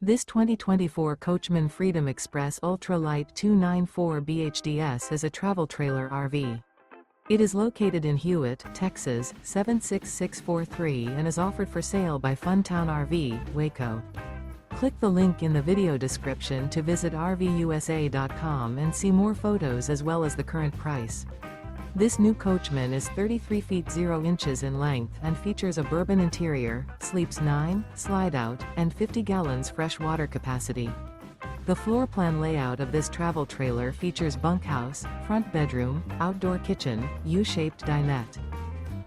This 2024 Coachmen Freedom Express Ultra Lite 294 BHDS is a travel trailer RV. It is located in Hewitt, Texas, 76643 and is offered for sale by Funtown RV, Waco. Click the link in the video description to visit RVUSA.com and see more photos as well as the current price. This new Coachmen is 33 feet 0 inches in length and features a bourbon interior, sleeps 9, slide-out, and 50 gallons fresh water capacity. The floor plan layout of this travel trailer features bunkhouse, front bedroom, outdoor kitchen, U-shaped dinette.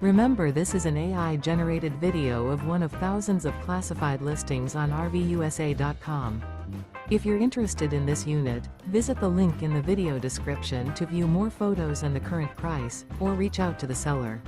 Remember, this is an AI-generated video of one of thousands of classified listings on RVUSA.com. If you're interested in this unit, visit the link in the video description to view more photos and the current price, or reach out to the seller.